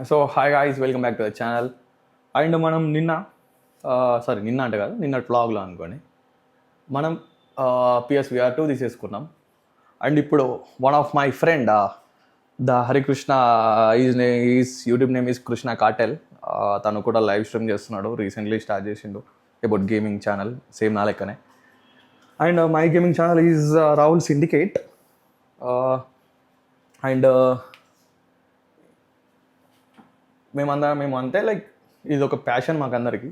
So hi guys, welcome back to the channel. And మనం నిన్న అంటే కాదు, నిన్న వ్లాగ్లో అనుకోండి, మనం PSVR2 తీసేసుకున్నాం. అండ్ ఇప్పుడు one of my friend the Harikrishna, is YouTube name is Krishna Cartel. తను కూడా లైవ్ స్ట్రీమ్ చేస్తున్నాడు, రీసెంట్లీ స్టార్ట్ చేసిండు అబౌట్ గేమింగ్ ఛానల్, సేమ్ నా లెక్కనే. And my gaming channel is Rahul syndicate. And మేము అంతే, లైక్ ఇది ఒక ప్యాషన్ మాకు అందరికి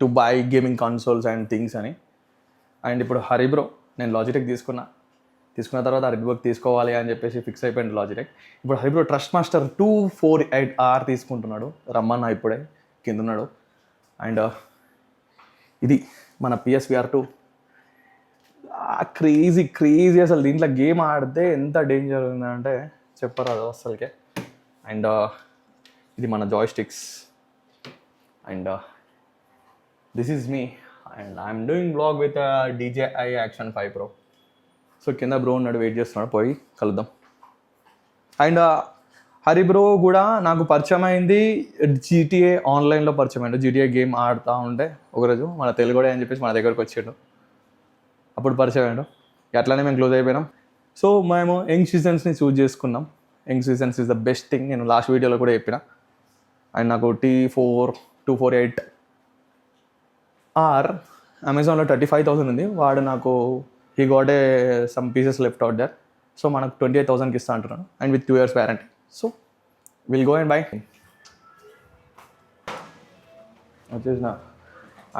to buy gaming consoles and things అని. అండ్ ఇప్పుడు హరిబ్రో, నేను లాజిటెక్ తీసుకున్న తర్వాత హరిబ్రోకి తీసుకోవాలి అని చెప్పేసి ఫిక్స్ అయిపోయింది లాజిటెక్. ఇప్పుడు హరిబ్రో ట్రస్ట్ మాస్టర్ 248R తీసుకుంటున్నాడు. రమ్మన్న ఇప్పుడే కింద ఉన్నాడు. అండ్ ఇది మన PSVR2. క్రేజీ అసలు. దీంట్లో గేమ్ ఆడితే ఎంత డేంజర్ ఉందంటే చెప్పరాదు అసలుకే. అండ్ ఇది మన joysticks. And this is me. And I'm doing blog with DJI Action 5 Pro. So కింద బ్రో ఉన్నాడు, వెయిట్ చేస్తున్నాడు, పోయి కలుద్దాం. అండ్ హరి బ్రో కూడా నాకు పరిచయం అయింది GTA ఆన్లైన్లో పరిచయం అయ్యాడు. GTA గేమ్ ఆడుతూ ఉంటే ఒకరోజు మన తెలుగుడే అని చెప్పేసి మన దగ్గరకు వచ్చాడు, అప్పుడు పరిచయం అయ్యాడు. అట్లానే మేము క్లోజ్ అయిపోయినాం. సో మేము యంగ్ సీజన్స్ని చూజ్ చేసుకున్నాం. Young seasons is the best thing, నేను లాస్ట్ వీడియోలో కూడా చెప్పిన. అండ్ నాకు T248R అమెజాన్లో 35,000 ఉంది. వాడు నాకు he got some pieces left out there. So మనకు 28,000కి ఇస్తా అంటున్నాను, and with 2 years warranty. So will go and buy వచ్చేసిన.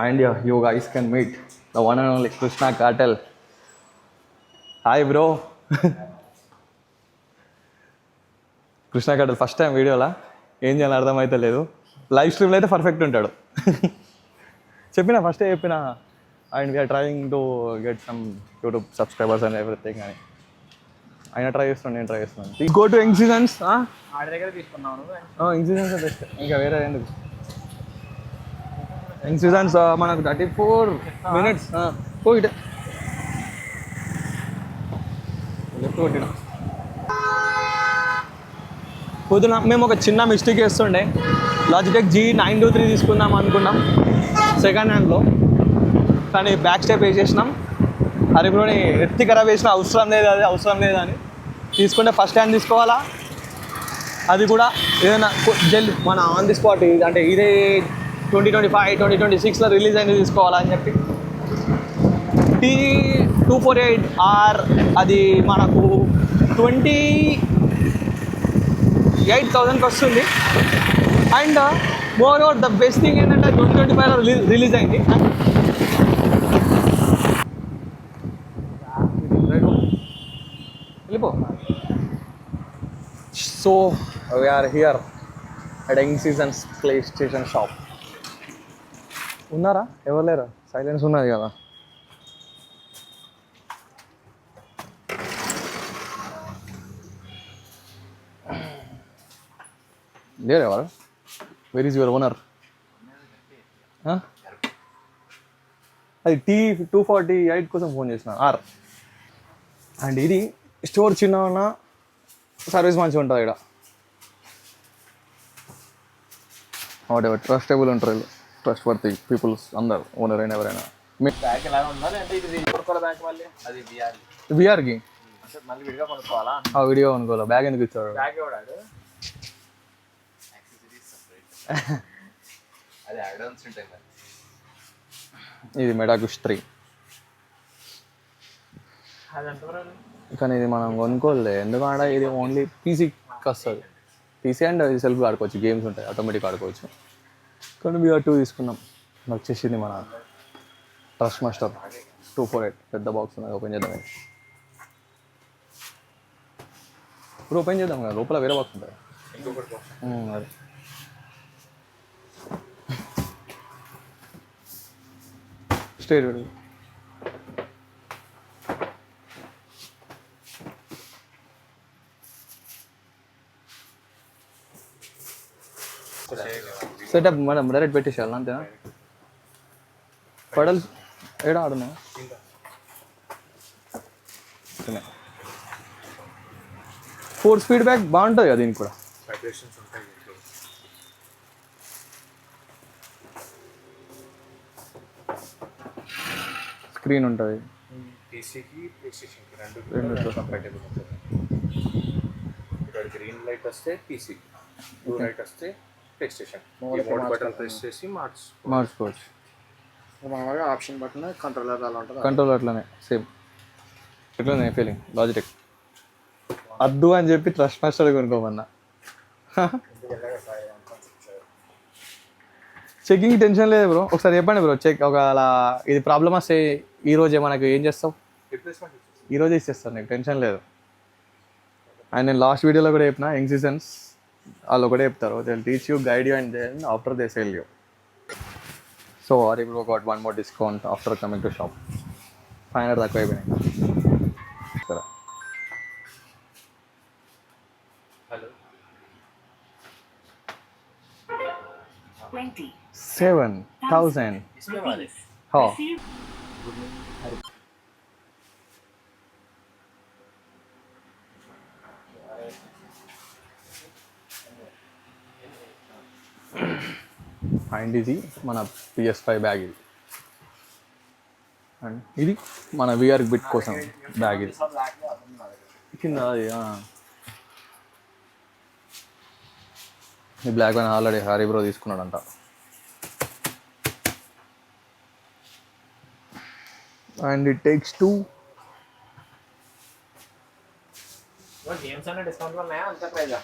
And you guys can meet the one and only Krishna cartel. Hi bro. Krishna cartel first time వీడియోలా, ఏం చేయాలో అర్థమైతే లేదు. లైవ్ స్ట్రీమ్లో అయితే పర్ఫెక్ట్ ఉంటాడు. ఫస్టే చెప్పిన. And we're trying to get some YouTube subscribers and everything అని. ఆయన ట్రై చేస్తున్నాను, నేను ట్రై చేస్తున్నాను. Go to Young Seasons. Young Seasons best, ఇంకా వేరే ఎందుకు. యంగ్ సీజన్స్ మనకు 34 minutes. పోయిటే లెఫ్ట్ కొట్టినా. పొద్దున మేము ఒక చిన్న మిస్టేక్ చేస్తుండే. లాజిటెక్ G923 తీసుకుందాం అనుకున్నాం సెకండ్ హ్యాండ్లో, కానీ బ్యాక్ స్టెప్ వేసేసినాం. హరిబ్రోని ఎత్తి ఖరాబ్ వేసిన అవసరం లేదు అని తీసుకుంటే ఫస్ట్ హ్యాండ్ తీసుకోవాలా, అది కూడా ఏదైనా మన ఆన్ ది స్పాట్, అంటే ఇదే 2025 2026లో రిలీజ్ అయింది తీసుకోవాలా అని చెప్పి T248R అది మనకు 28,000కి వస్తుంది. And moreover the best thing ఏంటంటే 2025లో రిలీజ్ అయింది. వెళ్ళిపో. So we're here at Young Seasons PlayStation shop. ఉన్నారా? ఎవరు లేరా? సైలెన్స్ ఉన్నది కదా. లేరు ఎవరు? Where is your owner? అది T248 కోసం ఫోన్ చేసిన R. అండ్ ఇది స్టోర్ చిన్న ఉన్న సర్వీస్ మంచిగా ఉంటుంది ఇక్కడ. వాట్ ఎవర్ ట్రస్టబుల్ ఉంటారు వీళ్ళు, ట్రస్ట్ వర్తీ పీపుల్స్ అందరు, ఓనర్ అయినా ఎవరైనా. విఆర్కి విడిగా కొనుక్కోవాలి. బ్యాగ్ ఎందుకు ఇచ్చాడు? ఇది మెడాకుష్ 3. కానీ ఇది మనం కొనుక్కోలే, ఎందుకంటే ఇది ఓన్లీ పీసీకి వస్తుంది. పీసీ అండ్ సెల్ఫ్ ఆడుకోవచ్చు, గేమ్స్ ఉంటాయి, ఆటోమేటిక్ ఆడుకోవచ్చు. కానీ VR2 తీసుకున్నాం. వచ్చేసింది మన ట్రస్ట్ మాస్టర్ 248. పెద్ద బాక్స్ ఉన్నది, ఓపెన్ చేద్దాం. ఇప్పుడు ఓపెన్ చేద్దాం కదా, లోపల వేరే బాక్స్ ఉంటుంది. అది స్ట్రైట్ సెటప్ మనం డైరెక్ట్ పెట్టేసేయాలి అంతేనా? పడల్ ఏడా ఆడున్నా 4 స్పీడ్ బ్యాక్ బాగుంటుంది కదా దీనికి కూడా. వైబ్రేషన్స్ ఉంటాయి. స్క్రీన్ ఉంటుంది. పీసీకి ప్లేస్టేషన్కి రెండు కంపాటబుల్ ఉంటుంది. ఇక్కడ గ్రీన్ లైట్ వస్తే పీసీ, బ్లూ లైట్ వస్తే ప్లేస్టేషన్. మోడ్ బటన్ ప్రెస్ చేసి మార్చుకోవచ్చు. మామూలుగా ఆప్షన్ బటన్ కంట్రోలర్ అలా ఉంటుంది. కంట్రోల్ అట్లానే సేమ్. ఎట్లా ఫీలింగ్ లాజిటెక్ అద్దు అని చెప్పి ట్రస్ట్ మాస్టర్ కొనుక్కోమన్నా. చెకింగ్ టెన్షన్ లేదు బ్రో. ఒకసారి చెప్పండి బ్రో, చెక్ ఒకవేళ ఇది ప్రాబ్లమ్ వస్తే ఈ రోజే మనకు ఏం చేస్తావు? ఈ రోజే ఇచ్చేస్తాను, నీకు టెన్షన్ లేదు. అండ్ నేను లాస్ట్ వీడియోలో కూడా చెప్పిన యంగ్ సీజన్స్ వాళ్ళు కూడా చెప్తారు, they will teach you, guide you, and then after they sell you. So our bro got one more discount after coming to shop. 500 తక్కువ అయిపోయినాయి. సరే, హలో 7,000. हाँ అండ్ ఇది మన PS5 బ్యాగ్. ఇది అండ్ ఇది మన విఆర్ బిట్ కోసం బ్యాగ్. ఇది కింద అది ఈ block one already Hari bro తీసుకున్నాడంట. And it takes 2. గేమ్స్ అనే డిస్కౌంట్ ఉన్నాయా? అంత ప్రైజ్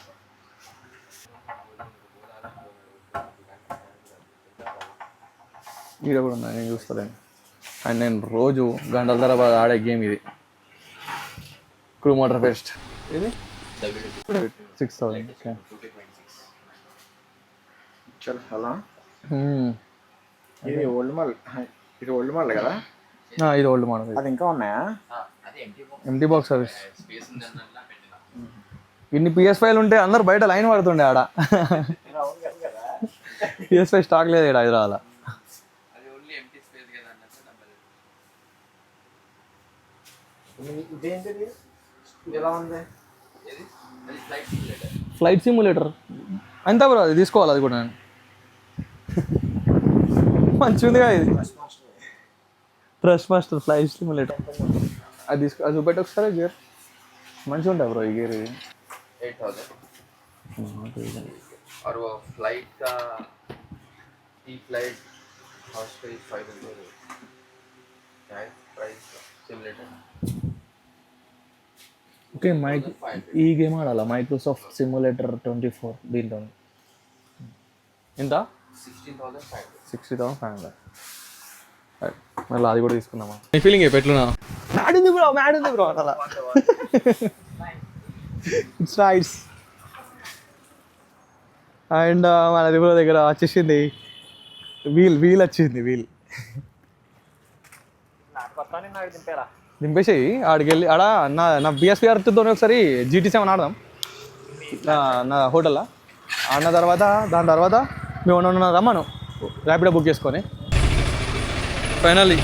ఈడ కూడా ఉన్నాయి, నేను చూస్తలేను. అండ్ నేను రోజు గంటల తర్వాత ఆడే గేమ్ ఇది, క్రూ మోటార్ ఫెస్ట్. ఇది 6,000. చలో అలా. ఇది ఓల్డ్ మోడల్, ఇది ఓల్డ్ మోడల్ కదా? ఇది ఓల్డ్ మోడల్. అది ఇంకా ఉన్నాయా? Empty box service. ఇన్ని PS5 ఉంటే అందరు బయట లైన్ పడుతుండే ఆడ. PS5 స్టాక్ లేదు ఇక్కడ హైదరాబాద్. ఇదేంటిది, ఎలా ఉంది? ఫ్లైట్ సిమ్యులేటర్ అంతా బ్రో, అది తీసుకోవాలి. అది కూడా నేను మంచిగా ఉంది కదా ఇది, ట్రస్ట్ మాస్టర్ ఫ్లైట్ సిమ్యులేటర్. అది తీసుకో, అది చూపెట్టి ఒకసారి గేర్. మంచిగా ఉంటాయి బ్రో ఈ గేర్. ఇది 8,000 और वो फ्लाइट का ई फ्लाइट हॉर्स प्राइस 500 प्राइस सिमुलेटर. ఓకే, ఈ గేమ్ ఆడాలా? మైక్రోసాఫ్ట్ సిమ్యులేటర్ 24 దీంట్లో ఎంత? 60,500. మళ్ళీ అది కూడా తీసుకుందామా? నీ ఫీలింగ్ ఎట్లున్నా? మ్యాడ్ ఉంది బ్రో అలా. It's rights. అండ్ మన రివర్ దగ్గర వచ్చేసింది వీల్ వచ్చింది. వీల్ దింపేసేయి ఆడికి వెళ్ళి. ఆడ నా PS5 ఒకసారి GT7 ఆడదాం నా హోటల్లో. ఆడిన తర్వాత దాని తర్వాత మేము రమ్మను ర్యాపిడో బుక్ చేసుకొని. ఫైనల్లీ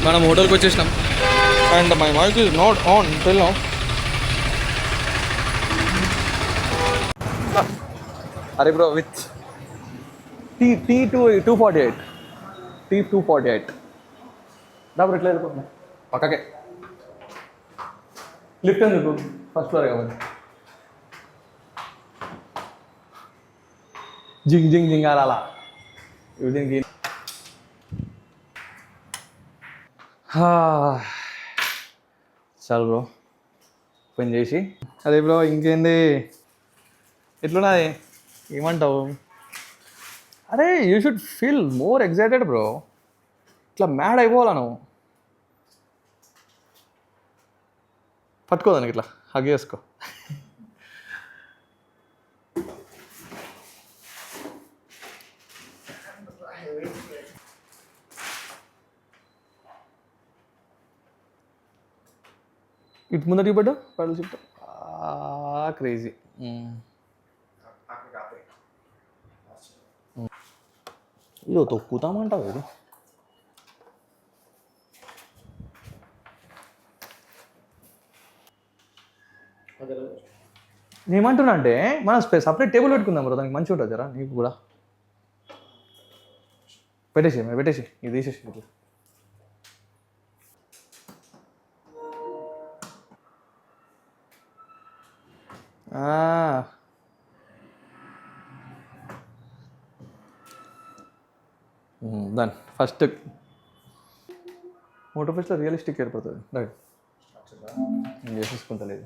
మనం హోటల్కి వచ్చేసినాం. And my mic is not on till now. అరే బ్రో విత్ T248 డబ్బు ఎట్లా వెళ్ళిపోతున్నాయి పక్కకే. లిఫ్ట్ ఎందుకు? ఫస్ట్ ఫ్లోర్ కాబట్టి. జింగ్ అలా దీనికి. చాలు బ్రో, పని చేసి. అదే బ్రో ఇంకేంది, ఎట్లున్నది? ఏమంటావు? అరే you should feel more excited bro. ఇట్లా మ్యాడ్ అయిపోవాలా నువ్వు. పట్టుకోదానికి ఇట్లా హగ్ చేసుకో. ఇటు ముందర చూపెట్టు, పడలు చుట్టూ. క్రేజీ. ఇదో తొక్కుతామంటావు ఇది. నేనేమంటున్నా అంటే మనం సపరేట్ టేబుల్ పెట్టుకుందాం బ్రో, దానికి మంచిగా ఉంటుంది జరా నీకు కూడా. పెట్టేసి ఇది తీసేసి ఇట్లా. దాని ఫస్ట్ మోటో ఫెస్ట్లో రియలిస్టిక్ ఏర్పడుతుంది రైట్. నేను చేసేసుకుంటా లేదు.